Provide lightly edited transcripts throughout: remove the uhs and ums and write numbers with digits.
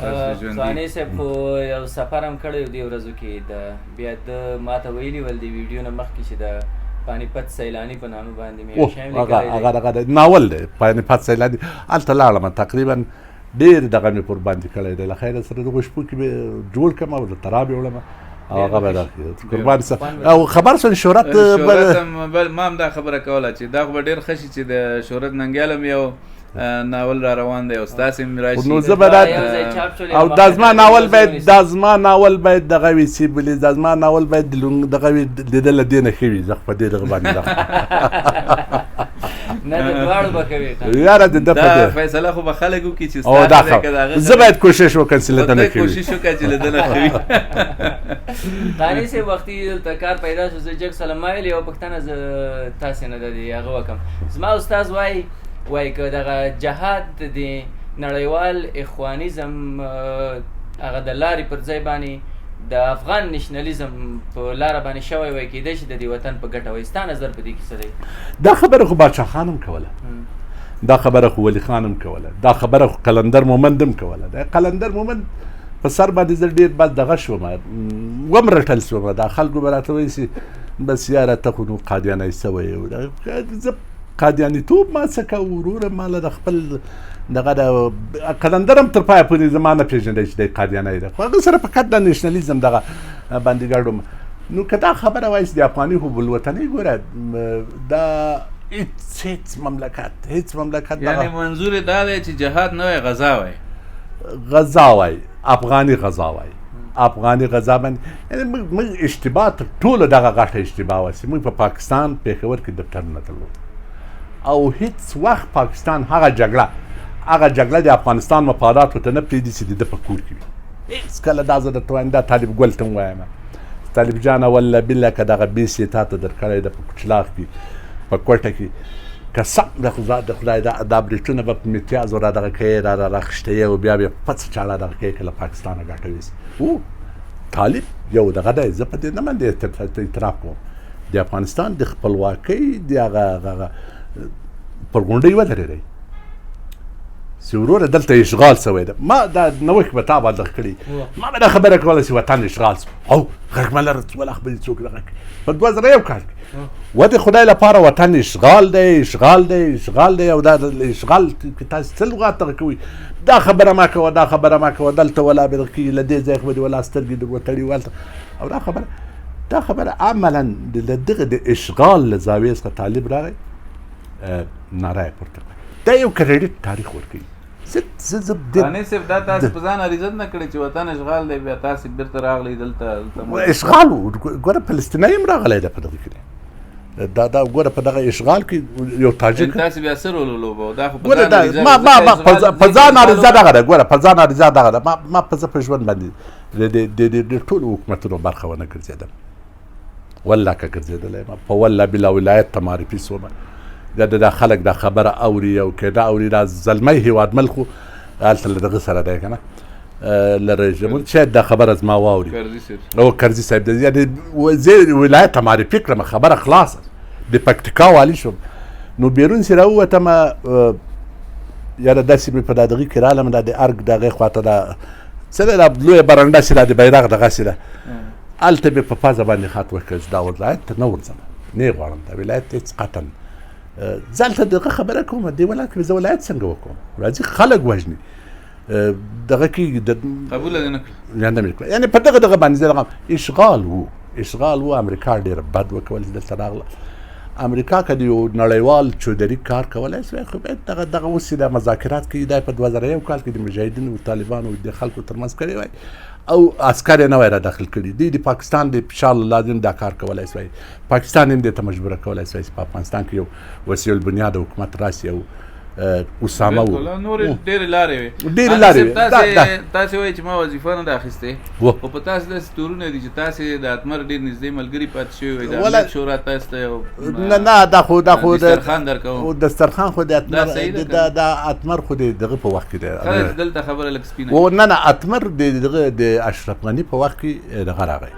ځواني صاحب خو یو سفر هم کړی و دې ورځو کې د بیا د ماته ویلي ول د ویډیو نه مخکې چې د پانیپت سیلاني په نامه باندې مې یو شی هغه ناول دی پانیپت سیلاني هلته لاړم تقریبا ډېر دغه مې پر باندې کړی دی له خیره سره دغو شپو کې مې جوړ کړم او د تراب یې وړم او هغه به قربان سه او خبر شو شهرت ما هم دا خبره کوله چې دا خو به ډېر ښه شي چې د شهرت ننګیال هم یو ناول را روان دی او ستاسې هم راشي نو زه به او دا زما ناول باید دغه وي سیبلي دا زما ناول باید دغه وي لیدل له دې نه ښه وي زه خو په دې دغه باندې نه د دواړو به کوي یاره د ده دا فیصله خو به خلک وکړي چې ستا دی که د هغه زه باید کوشش وکړم چې له ده نه ښه وي کوشش وکړه چې له ده نه ښه وي قانع صاحب وختي دلته کار پیدا شو زه جګ سلام ما ویل یوه پوښتنه زه تاسې نه د دې هغه وکړم زما استاد وایي که دغه جهاد د نړیوال اخوانیزم هغه د لارې پر ځای باندې د افغان نشنلیزم په لاره باندې شوی وای کېدای شي د دې وطن په ګټه وای ستا نظر په دې کې څه دی دا خبره خو باچا خان هم کوله دا خبره خو ولی خان هم کوله دا خبره خو قلندر مومند هم کوله دا قلندر مومند په سر باندې زه ډېر بد دغه شوم ومرټل شوم دا خلکو به راته وایي چې بس یاره ته خو نو قادیانی سوی زه قادیانیتوب ما څه کوه وروره ما له د خپل دغه د قلندر هم تر پایه پورې زما نه پېژندی چې دی قادیانی دی خو هغه سره فقط د نیشنلیزم دغه باندې ګډوم نو که دا خبره وایي چې د افغاني حب الوطنۍ ګوره دا هېڅ مملکت یعنی منظور دا دی چې جهاد نه وای غزا وای غزا وای افغاني غزا وای افغاني غزا باندې یعنې موږ اشتباه تر ټولو دغه غټه اشتباه وه چې موږ په پاکستان پېښور کې دفترونه درلود او هیڅ وخت پاکستان هغه جګړه د افغانستان مفاداتو ته نه پرېږدي چې د ده په کور کې وي هېڅ کله دا زه درته وایم دا طالب ګل ته هم وایم طالب جانه والله بالله که دغه بیس یې تا ته درکړی ده په کوچلاغ کې په کوټه کې قسم د خدای دا بریټونه به په متیازو را دغه کوې را راخیشته او بیا بیا پڅ چاړه دغه کوې که له پاکستانه ګټه ویسي طالب یو دغه دی زه په دې نه باندې اعتراف کوم د افغانستان د خپلواکۍ د هغه پر غونډۍ ودرېدی چې وروره دلته اشغال سوی ده ما دا نوښت به تا باندې کړي ما به دا خبره کوله چې وطن اشغال سو او غږ مه لره ولا خبرې څوک دغه کړي په 2001 کال کې و د خدای لپاره وطن اشغال دی او دا اشغال که تاسې څه لغات دغه کوئ دا خبره ما کوه دلته ولا به دغه کېږي له دې ځای خو به دې ولا سترګې در وتړي والته او دا خبره عملا د دغه د اشغال له زاویې څخه طالب راغی ناره یې پورته کړه دا یو کریډیټ تاریخ ورکوي قانع صاحب دا تاسې په ځان اریزت نه کړی چې وطن اشغال دی بیا تاسې بیرته راغلی دلته اشغال ګوره فلسطینی هم راغلی ده په دغه کې دا ګوره په دغه اشغال کې یو تاجک تاسې بیا څه رول ولوبه دا خو په ځان اریزه دغه ده ګوره په ځان اریزه دغه ده ما په زه په ژوند باندې د ټولو حکومتونو برخه ونه ګرځېدم والله که ګرځېدلی یم په والله بلا ولایت ته معرفي سوم دا خلک دا خبره اوري او که دا اوري دا زلمی هېوادمل خو هلته له دغه سره دی که نه له رژیمون شاید دا خبره زما واوري او کرزي صاحب زه ولایت ته معرفي کړم خبره خلاصه د پکتیکا والي شوم نو بیرون چې راووتم یاره داسې مې په دا دغه کې رالم دا د ارګ دغې خواته دا څه دی دا لویه برنډه چې دا د بیرغ دغسې ده هلته مې په پزه باندې خط وکړ چې دا ولایت ته نه ورځم نه یې غواړم دا ولایت هېڅ قطعا زه هلته دغه خبره کوم دې ولایت کې زه ولایت څنګه وکړم راځي خلک وژني دغه کې قبوله دې نه کړه نه مې کړه یعنې په دغه باندې زه دغه اشغال و امریکا ډېر بد وکول چې دلته راغله امریکا که د یو نړیوال چودري کار کولی شوی خو باید دغه اوس د مذاکرات کې دا په 2001 کال کې د مجاهدینو او طالبانو د خلکو ترمنځ کړی وای او عسکر یې نه وای را داخل کړي دی د پاکستان د فشار له لازم دا کار کولی شوی پاکستان هم دې ته مجبوره کولی شوی چې په افغانستان کې یو وسیع البنیاد حکومت راسي او اسامه و نورې ډېرې لارې وې تاسې وایي چې ما وظیفه نه ده اخیستې خو په تاسې داسې تورونه دي چې تاسې د اتمر ډېر نږدې ملګري پاتې شوي وئ د امنیت شورا تاسې ته نه دا خو دسترخوان درکوم دسترخوان خو د اتمر خو دغه په وخت کې دی دلته خبره لږ سپینه نه اتمر د اشرف غني په وخت کې دغه راغی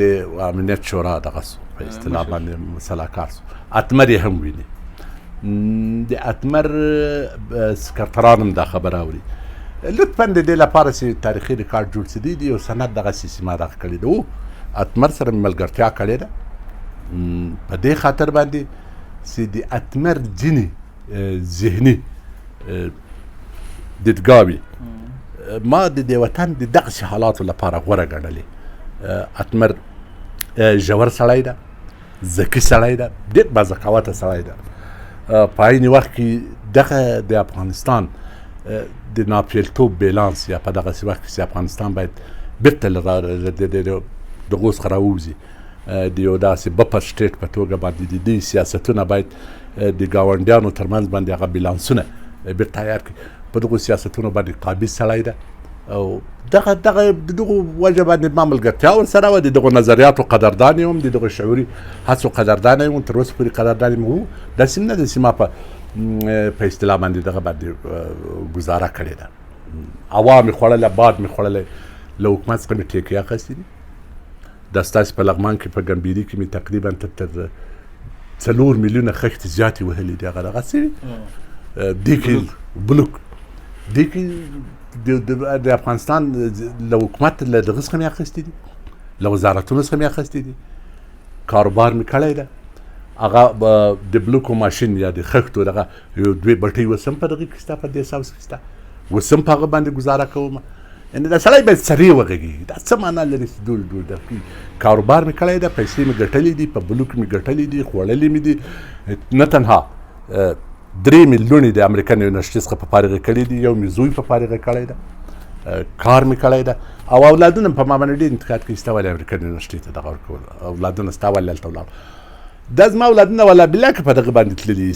د امنیت شورا دغه سو په اصطلاح باندې سلاکار سو اتمر یې هم ویني د اتمر سکرتران هم دا خبره اوري لطفا د دې لپاره چې تاریخي ریکارډ جوړ شوی دی او سند دغسې چې ما دغه کړی دی اتمر سره مې ملګرتیا کړې ده په دې خاطر باندې چې د اتمر ځینې ذهني دیدګاوې ما د دې وطن د دغسې حالاتو لپاره غوره ګڼلې. اتمر ژور سړی ده، ذکي سړی ده، ډېر باذکاوته سړی ده. په عین وخت کې دغه د افغانستان د ناپېلتوب بیلانس یا په دغسې وخت کې چې افغانستان باید بېرته دغو څخه راووځي د یو داسې بفر سټیټ په توګه باندې د دې سیاستونه باید د ګاونډیانو ترمنځ باندې هغه بیلانسونه بېرته عیار کړي. په دغو سیاستونو باندې قابض سړی ده او دغه د دغو وجه باندې ما ملګرتیا ورسره وه. د دغو نظریاتو قدردان یم، د دغو شعوري هڅو قدردان یم، تر اوسه پورې قدردان یم. داسې نه ده چې ما په اصطلاح باندې دغه باندې ګزاره کړې ده. هوا مې خوړله، باد مې خوړلی، له حکومت څخه مې ټیکې اخیستې دي. دا ستاسې په لغمان کې په ګمبیري کې مې تقریبا تر 4 میلیونه خښتې زیاتې وهلې دي. هغه دغه شوي دې کې بلوک دې کې د افغانستان له حکومت له دغه څخه مې اخیستې دي، له وزارتونو څخه مې اخیستې دي. کاروبار مې کړی ده. هغه د بلوکو ماشین یا د خښتو دغه یو 2 بټۍ اوس هم په دغه کې شته، په دې ساوس کې شته، اوس هم په هغه باندې ګزاره کوم. یعنې دا سړی باید سریع وغږېږي. دا څه معنا لري چې ډول کاروبار مې کړی ده، پیسې مې ګټلې دي، په بلوک مې ګټلې دي، خوړلې مې دي. نه تنها 3 میلیونې د امریکن یونیورسټۍ څخه په فارغه کړي دي، یو مې زوی په فارغه کړی ده، کار مې کړی ده. او اولادونه په ما باندې ډېر انتقاد کوي، ستا ولې امریکن یونیورسټۍ ته دغه ورکول، اولادونه ستا ولې هلته ولاړ. دا زما اولادونه والله بالله که په دغه باندې تللي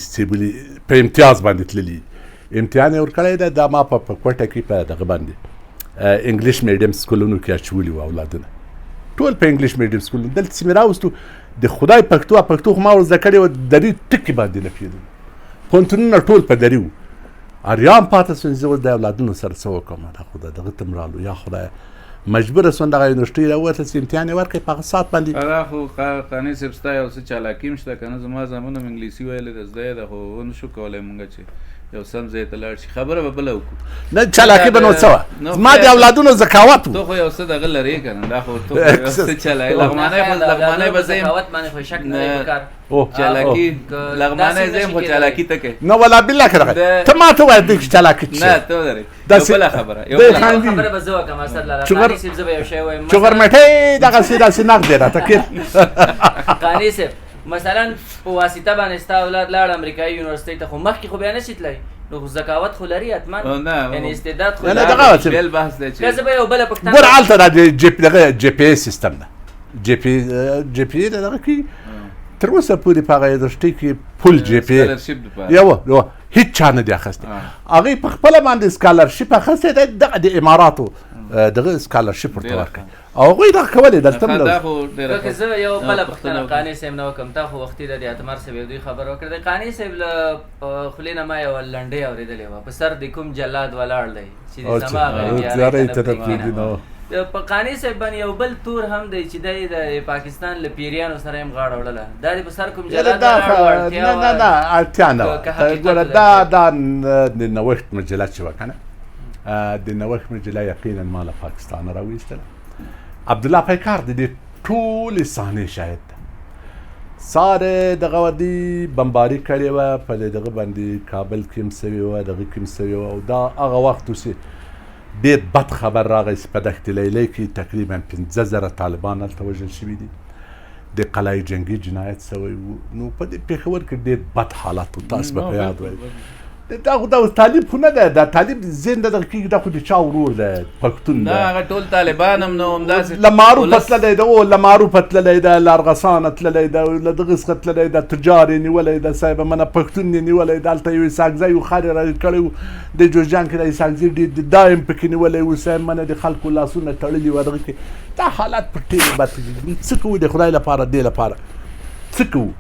په امتیاز باندې تللي، امتحان یې ورکړی ده. دا ما په کوټه کې په دغه باندې انګلیش میډیم سکولونو کې اچولي وو اولادونه، ټول په انګلیش میډیم سکولونو. دلته چې مې راوستو د خدای پښتو خو ما ور زده کړې وه، دري ټکي باندې نه پوهېدم. پوهنتونونه ټول په دري وو. اریان پاته سوم زه اوس د اولادونو سره څه وکړم. دا خو دغه ته م رالو، یا خدایه مجبوره سوم دغه یونیورسټۍ راووتله چې امتحان یې ورکړئ په هغه ساعت باندې. هغه خو قانع صاحب ستا یو څه چالاکي هم شته که نه. زما زامن هم انګلیسي ویلې ده، زده یې ده، خو ونه شو کولی مونږ چې یو سم ځای ته لاړ شي. خبره به بله وکړو. نه چالاکي به نو څه وه، زما د اولادونو ذکاوت و. ته خو یو څه دغه لرې که نه، دا خو ته یو څه لغمانی به زه یم چالاکي، لغمانی زه یم خو چالاکي ته کوې. نه والله بالله که دغه ته ما ته وایه دوی چې چالاکي څه نه ته ودرې. یو بله خبره به زه وکړم اسدالله قانع صاحب، زه به یو شی وایم. چغرمټۍ دغسې داسې نغد دی راته کېد. قانع صاحب مثلا په واسطه باندې ستا اولاد لاړ امریکایي یونیورسټۍ ته، خو مخکې خو بیا نشي تللی، نو ذکاوت خو لري حتما، یعنې استعداد خو لري. بېل بحث دی چې زه به یو بله پوښتنه ګوره هلته دا دغه جی پی اي سیستم ده، جی پی اي دغه کې تر اوسه پورې په هغه یونیورسټۍ کې فل جی پی اي یوه هېڅ چا نه دی اخیستی. هغوی په خپله باندې سکالرشپ اخیستی دی، دغه د اماراتو دغه سکالرشپ ورته ورکوي او هغوی دغه کولی دلته هم که زه یو بله پوښتنه قانع صاحب نه وکړم. تا خو وختي د اتمر صاحب یو دوی خبره وکړه. د قانع صاحب له خولې نه ما یوه لنډۍ اورېدلې وه، په سر د کوم جلاد ولاړ دی چې د زما غریبیانۍ. په قانع صاحب باندې یو بل تور هم دی چې دی د پاکستان له پیریانو سره هم غاړه وړله. دا د په سر کوم جلاد نه اړتیا نه وه. ګوره دا د نوښت مجله چې وه که نه، د نوښت مجله یقینا ما له پاکستانه راویستله. عبدالله پیکار د دې ټولې صحنې شاهد ده. ساره دغه ودي بمباري کړې وه، په دغه باندې کابل کې هم سوې وه، دغه کې هم سوې وه. او دا هغه وخت و چې ډېر بد خبر راغی چې په دښتې لیلۍ کې تقریبا 15,000 طالبان هلته وژل شوي دي، د قلعه جنګي جنایت سوی و. نو په دې پېښور کې ډېر بد حالت و، تاسو به په یاد وایي. دا خو دا اوس طالب خو نه ده، دا طالب ذهن د دغه کېږي، دا خو د چا ورور ده، پښتون ده. هغه ټول طالبان هم نو همداسې له معروفه تللی ده، له معروفه تللی ده، له ارغسانه تللی ده، له دغه څخه تللی ده، تجار یې نیولی ده، صاحب منه پښتون یې نیولی ده. هلته یو اسحاقزی و خر یې را کړی و، د جوزجان کې د اسحاقزي دا هم پکې نیولی و، صاحب منه د خلکو لاسونه تړلي و دغه کې. دا حالات په ټېلې بد څه کوو د خدای لپاره، دې لپاره څه کوو؟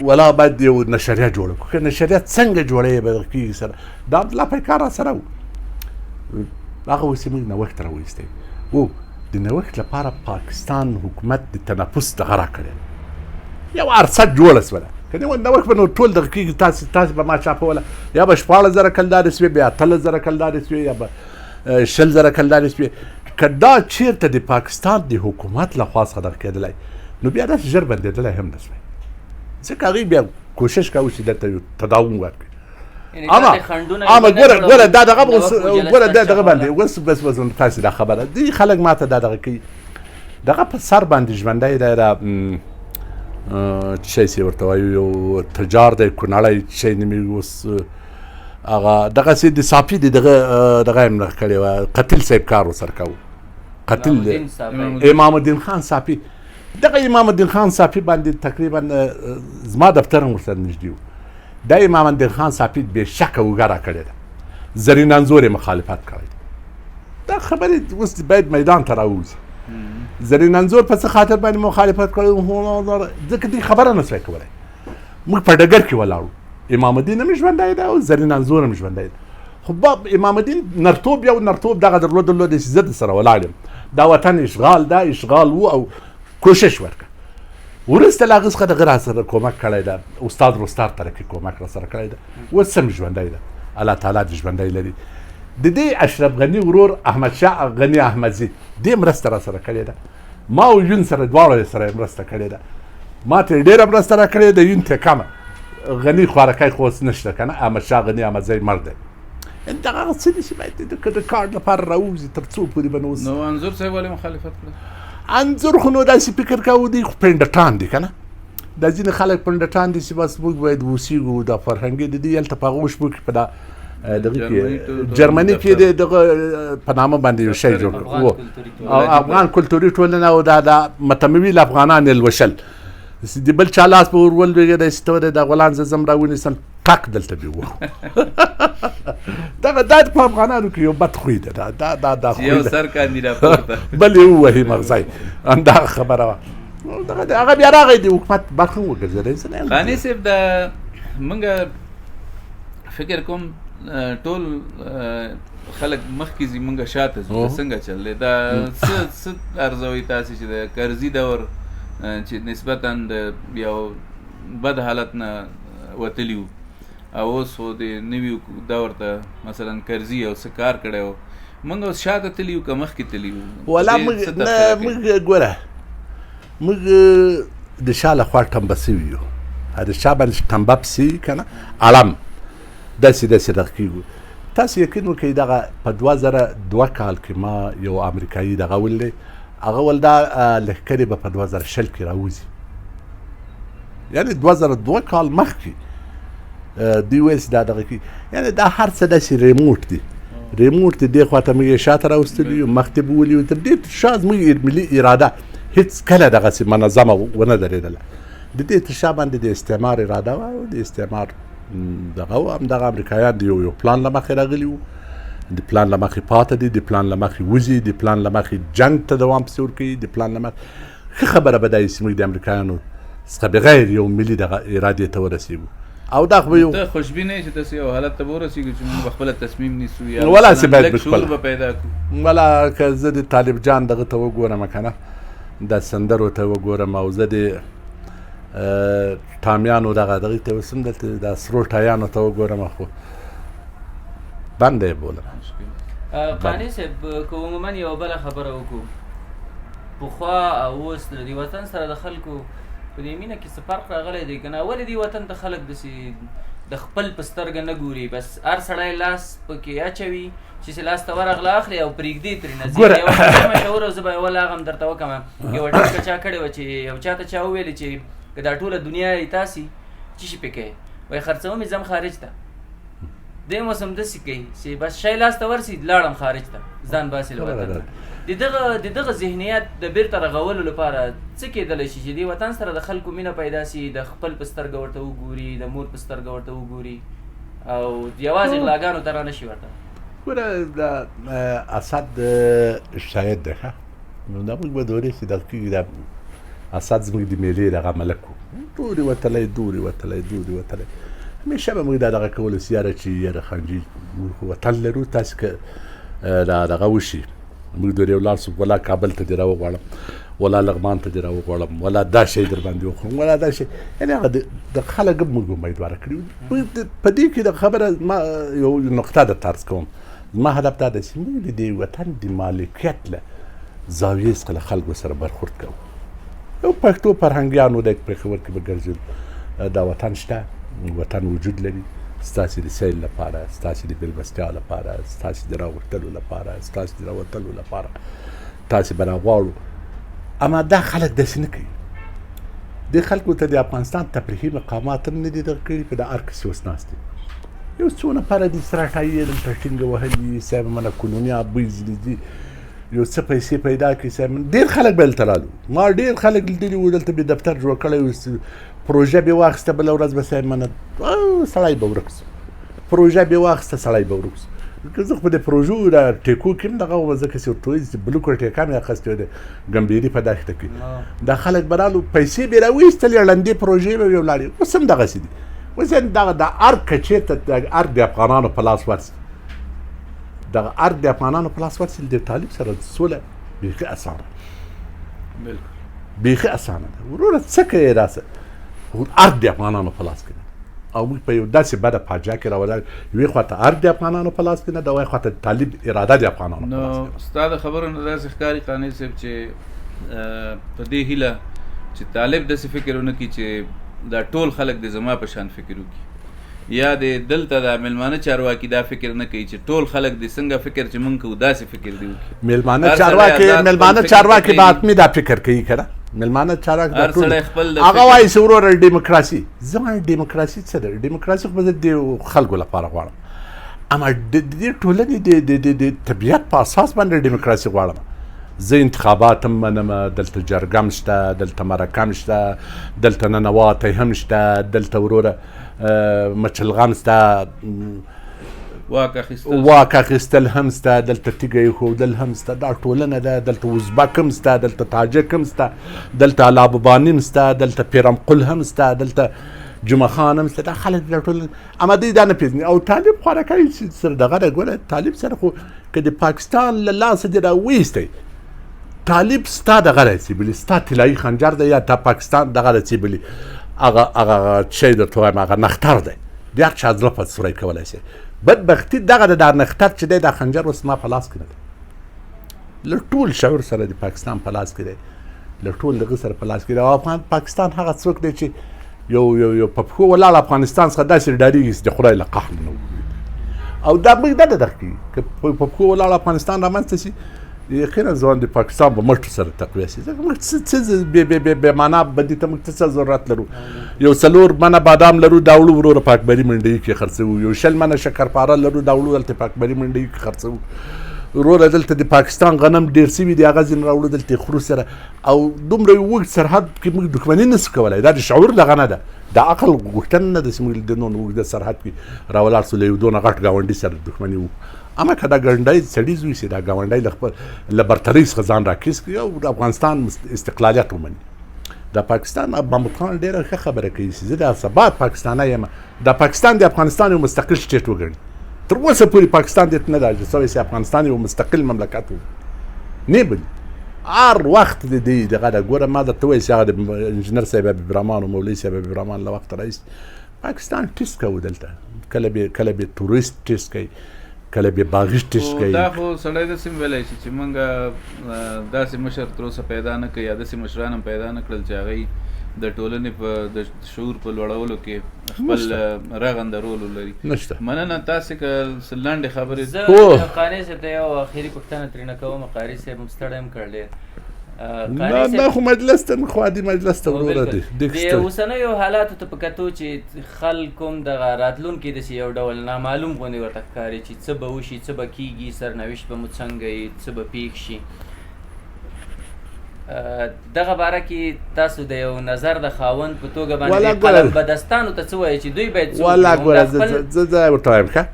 ولا باید یو نشریه جوړه کړو. که نشریه څنګه جوړوي به دغه کېږي سره. دا عبدالله پیکار را سره و، هغه اوس یې موږ نوښت راویستی و. د نوښت لپاره پاکستان حکومت د تنفس دغه را کړی، یو عرصه جوړه سوله. که نه نوښت به نو ټول دغه کېږي تاسې به ما چاپوله یا به 14,000 کلدارې سوې بیا 18,000 کلدارې سوې یا به 20,000 کلدارې سوې که دا چېرته د پاکستان د حکومت لخوا څخه دغه کېدلی نو بیا داسې ژر بندېدلی هم نه سوی ځکه هغوی بیا کوشش کوي چې درته یو تداوم ورکړي اما ګوره دا دغه ګوره دغه باندې اوس بس تاسې دا خبره دي خلک ما ته دا دغه کوي دغه په سر باندې ژوندی دی دا څه شی ورته وایو یو تجار دی کونړی څه شی نومېږي اوس هغه دغسې د صافي د دغه یې مړه کړې وه قتیل صاحب کار ورسره کوو قتیل امام الدین خان صافي دغه امام الدین خان صافي باندې تقریبا زما دفتر هم ورسره نږدې و دا امام الدین خان صافي بېشکه اوږه راکړې ده زرین انځور یې مخالفت کړی دا خبرې اوس باید میدان ته راووځي زرین انځور په څه خاطر باندې مخالفت کړی ځکه دوی خبره نه سوی کولی موږ په ډګر کې ولاړو امام الدین هم ژوندی دی او زرین انځور هم ژوندی دی خو امام الدین نرتوب یو نرتوب دغه درلود چې زه درسره ولاړ یم دا وطن اشغال دا اشغال و او کوشش وکړه وروسته له هغه څخه دغه راسره کومک کړی ده استاد رستار ترکي کومک راسره کړی ده اوس هم ژوندی ده الله تعالی دې ژوندی لري د دې اشرف غني ورور احمدشاه غني احمدزي دې مرسته راسره کړې ده ما او یون سره دواړو سره مرسته کړې ده ما ته ډېره مرسته راکړې ده یون ته کمه غني خوارکی خو اوس نشته که نه احمدشاه غني احمدزي مړ دی دغه هغه څه دي چې باید د کارډ لپاره راوځي تر څو پورې به نو نو انځور صاحب ولې مخالفت کړی انځور خو نو داسې فکر کوو دی خو پنډټان دي که نه دا ځینې خلک پنډټان دي چې بس موږ باید اوسېږو دا فرهنګي د دې هلته په هغو شپو کې په دا دغه کې جرمني کې د دغه په نامه باندې یو شی جوړ کړو او افغان کلتوري ټولنه او دا متموي الافغانان الوشل د بل چا لاس په ور ولوېږي داسې ته ودی دا غلان زه ځم راونیسم ټک دلته دې ووهو دغه دا په افغانانو کې یو بد خوی ده دا خوی یو سر کاندي راپورته بل یې ووهي مغزی همدغه خبره وه هغه بیا راغی د حکومت برخه هم وګرځېدی قانع صاحب دا موږ فکر کوم ټول خلک مخکې ځي موږ شاته ځو څنګه چل دی دا څه ارزوئ تاسې چې د کرزي دور چې نسبتا د یو بد حالت نه وتلي وو او اوس خو د نوي دور ته مثلا کرزي او څه کار کړی و موږ اوس شاته تلي وو که مخکې تلي وو ولا موږ ګوره موږ د شا لخوا ټمبه سوي یو د شا باندې ټمبه پسې که نه علم داسې دغه کېږو تاسو یقین وکړئ دغه په 2002 کال کې ما یو امریکایي دغه وللی هغه ول دا لښکرې به په 2020 کې راوځي یعنې 2002 کال مخکې دوی ویل چې دا دغه کې یعنې دا هر څه داسې ریموټ دي ریموټ دي دې خوا ته موږ یې شاته راوستلي یو مخ ته بولي یو تر دې شا زموږ ملي اراده هېڅ کله دغسې منظمه ونه درېدله د دې تر شا باندې د استعمار اراده وه او د استعمار دغه و همدغه امریکایان د یو پلان له مخې راغلي وو د پلان له مخې پاته دي د پلان له مخې وځي د پلان له مخې جنګ ته دوام پسې ورکوي د پلان له مخې ښه خبره به دا وي چې موږ د امریکایانو څخه بغیر یو ملي دغه ارادې ته ورسېږو او دا خو یو ته خوشبین یې چې داسې یو حالت ته به ورسېږو چې موږ خپله تصمیم نیسو یا ولا چې باید لږ شعور به پیدا کړو ولا که زه د طالب جان دغه ته وګورم که نه د سندرو ته وګورم او زه د ټامیانو دغه ته اوسم دلته د سرو ټایانو ته وګورم خو بنده یې بولم قانع صاحب که عموما یوه بله خبره وکړو پخوا او اوس د دې وطن سره د خلکو په دې مینه کې څه فرق راغلی دی که نه ولې دې وطن ته خلک داسې د خپل په سترګه نه ګوري بس هر سړی لاس پکې اچوي چې لاس ته ورغله اخلي او پرېږدي ترېنه ځي یوه مشهوره زه به یوله هغه هم درته وکړم یوه ډکه چا کړې وه چې یو چا ته چا وویلې چې که دا ټوله دنیا یې تاسې څه شي پې کوئ وایي خرڅوم یې ځم خارج ته دی اوس هم داسې کوي چې بس شی لاس ته ورسي لاړم خارج ته ځان باسي له وطن د دغه ذهنیت د بیرته رغولو لپاره څه کېدلی شي چې دې وطن سره د خلکو مینه پیدا سي د خپل په سترګه ورته وګوري د مور په سترګه ورته وګوري او یوازې غلاګانو ته رانشي ورته ګوره د اسد شاید ده ښه نو دا موږ به دورې چې دغه کېږي دا اسد زموږ د میلې دغه ملک و دورې وتلی همیشه به موږ دا دغه کولو چې یاره چې یاره خنجي موږ خو وطن لرو تاسې که دا دغه وشي موږ دورې ولاړ سو ولا کابل ته دې راوغواړم ولا لغمان ته دې راوغواړم ولا دا شی در باندې وخورم ولا دا شی یعنې هغه د خلک هم موږ امیدواره کړي په دې کې د خبره ما یو نقطه در طرز کوم زما هدف دا دی چې موږ د دې وطن د مالکیت له زاویې څخه له خلکو سره برخورد کوو یو پښتو فرهنګیانو د پېښور کې به ګرځېدو دا وطن شته وطن وجود لري ستاسې د سیل لپاره ستاسې د مېلمستیا لپاره ستاسې د راوتلو لپاره ستاسې د راوتلو لپاره تاسې به راغواړو اما دا خلک داسې نه کوي دې خلکو ته د افغانستان تفریحي مقامات هم نه دي دغه کړي په د هر کسې اوس ناست دي یو څو نفره دي سراټایي یې دلته ټینګه وهلي صاحب منه کولونیا بوی ځلي دي یو څه پیسې پیدا کړي صاحب ډېر خلک به دلته رالو ما ډېر خلک لیدلي وو دلته به دفتر جوړ کړی و پروژه به واخیسته بله ورځ به صاحب منه سړی به ورک سو پروژه به واخیسته سړی به ورک سو که زه خو په دې پروژو را ټیکو کې هم دغه وم ځکه چې ورته وایي چې بلوک ټیکه مې اخیستې وې د ګمبېري په دښته کې دا خلک به رالو پیسې به یې راویستلې ړندې پروژې به یې ولاړې اوس هم دغسې دي اوس دغه د هر کچې ته هر د افغانانو په لاس ورسي دغه هر د افغانانو په لاس ورسي د طالب سره سوله بیخي اسانه بیخي اسانه ده وروره څه کوې راسه هر د افغانانو په لاس کې ده او موږ په یو داسې بده فاجعه کې راولاړ یوې خوا ته هر د افغانانو په لاس کې نه ده بلې خوا ته طالب اراده د افغانانو په لاس کې نو ستا د خبرو نه داسې ښکاري قانع صاحب چې په دې هیله چې طالب داسې فکر ونه کړي چې دا ټول خلک د زما په شان فکر وکړي یا د دلته د میلمانه چارواکي دا فکر نه کوي چې ټول خلک د څنګه فکر چې مونږ کوو داسې فکر دی وکړي میلمانه چارواکي به حتمي دا فکر کوي که نه میلمانه چارواکي هغه وایي چې وروره ډیموکراسي زما ډیموکراسي څه ده ډیموکراسي خو به زه د خلکو لپاره غواړم اما د دې ټولنې د طبیعت په اساس باندې ډیموکراسي غواړم زه انتخابات هم منم دلته جرګه هم شته دلته مرکه هم شته دلته ننواتی هم شته دلته وروره مچلغه هم شته واک اخیستل هم شته دلته تیږه ایښودل هم شته دا ټولنه ده دلته ازبک هم شته دلته تاجک هم شته دلته الاباباني هم شته دلته پیرمقل هم شته دلته جمعه خان هم شته دا خلک دا ټول اما دوی دا نه پېژني او طالب خواره کوي چې سره دغه ده ګوره طالب سره خو که د پاکستان له لاسه دې راویستی طالب ستا دغه راځي بلي ستا طلایي خنجر دی یا تا پاکستان دغه راځي بلي هغه شی درته وایم هغه نختر دی د هر چا زړه په سوری کولی شي بدبختي دغه د دا نختر چې دی دا خنجر اوس ما په لاس کې نه دی له ټول شعور سره د پاکستان په لاس کې دی له ټول دغه سره په لاس کې دی او افغان پاکستان هغه څوک دی چې یو په پښو ولاړ افغانستان څخه داسې ډارېږي چې د خدای له قهر نه او دا موږ دا نه درک کړي که په پښو ولاړ افغانستان رامنځته شي یقینا ځوان د پاکستان به مټو سره تقویه شي ځکه موږ څه بې معنا بدي ته موږ څه ضرورت لرو یو 4 منه بادام لرو دا وړو وروره په اکبري منډۍ کې خرڅوو یو 20 منه شکرپاره لرو دا وړو دلته په اکبري منډۍ کې خرڅوو وروره دلته د پاکستان غنم ډېر سوي دي هغه ځینې راوړو دلته یې خورو سره او دومره اوږد سرحد کې موږ دښمني نه شو کولی دا د شعور دغه نه ده د عقل غوښتنه نه ده چې موږ د نور اوږده سرحد کې راولاړ سو له یو دونه غټ ګاونډي سره دښمني وکړو اما که دا ګاونډی سړي زوی شي دا ګاونډی له برترۍ څخه ځان راکیس کړي او د افغانستان استقلالیت ومني د پاکستان محمود خان ډېره ښه خبره کوي چې زه د سبا پاکستانی یم د پاکستان د افغانستان یو مستقل سټیټ وګڼي تر اوسه پورې پاکستان دې نه راځي سوی چې افغانستان یو مستقل مملکت و نه بلي هر وخت د دې دغه ده ګوره ما درته وایي چې هغه د انجینر صاحب حبیب الرحمن او مولوي صاحب حبیب الرحمن له وخته راهیسې پاکستان ټیسټ کوو دلته کله به تورست ټیسټ کوي کله به باغیش ټیسټ کوي دا خو سړی داسې ویلی شي چې موږ داسې مشر تر اوسه پیدا نه کړي یا داسې مشران هم پیدا نه کړل چې هغوی د ټولنې په د شعور په لوړولو کې خپل رغنده رول ولري مننه تاسې که څه لنډې خبرې زه قانع صاحب ته یو اخري پوښتنه ترېنه کوم قاري صاحب هم ستړی هم کړلی نه خو مجلس ته خو عادي مجلس ته وروره دی د اوسنیو حالاتو ته په کتو چې خلک هم دغه راتلونکي داسې یو ډول نامعلوم غوندې ورته ښکاري چې څه به وشي څه به کېږي سرنوشت به مو څنګه وي څه به پیښ شي دغه باره کې تاسو د یو نظر د خاوند په توګه باندې قلم بدستانو ته څه وایي چې دوی باید والا ګوره زه ورته وایم ښه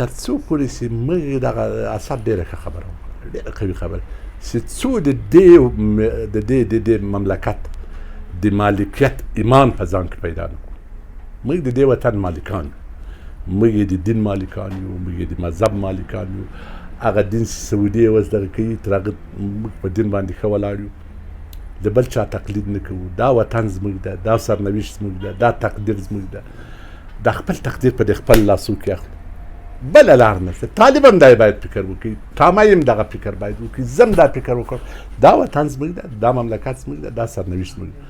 تر څو پورې چې موږ دغه اسد ډېره ښه خبره وکړه ډېره قوي خبره چې څو د دې مملکت د مالکیت ایمان په ځان کې پیدا نه کړو موږ د دې وطن مالکان یو موږ د دین مالکان یو موږ د مذهب مالکان یو هغه دین چې سعودي اوس دغه کوي تر هغه موږ په دین باندې ښه ولاړ یو د بل چا تقلید نه کوو. دا وطن زموږ ده، دا سرنوشت زموږ ده، دا تقدیر زموږ ده. د خپل تقدیر په د خپل لاسو کې اخلو. بله لار نشته. طالب هم دا باید فکر وکړي، ټامای هم دغه فکر باید وکړي، زم دا فکر وکړم دا وطن زموږ ده، دا مملکت زموږ ده، دا سرنوشت زموږ ده.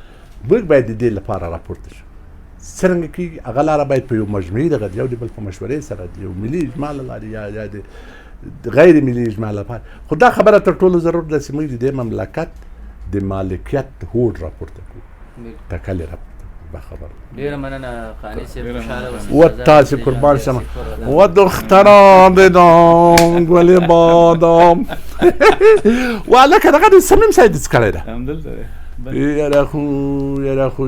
موږ باید د دې لپاره راپورته شو. څرنګه کېږي هغه لاره باید په یو مجموعي دغه یو د بل په مشورې سره د یو ملي اجماع له لارې یا د غیر ملي اجماع لپاره. خو دا خبره تر ټولو ضرور ده چې موږ د دې مملکت د مالکیت هوډ راپورته کړو، ټکلې راپورته بخبر. ډیره مننه خاني صاحب، خوشحاله اوسئ. و تاسې قربان شم. و دختران بدام گل بادام و لکه دغه د صمیم صاحب دې څه کړی ده. همدلته دی. یاره خو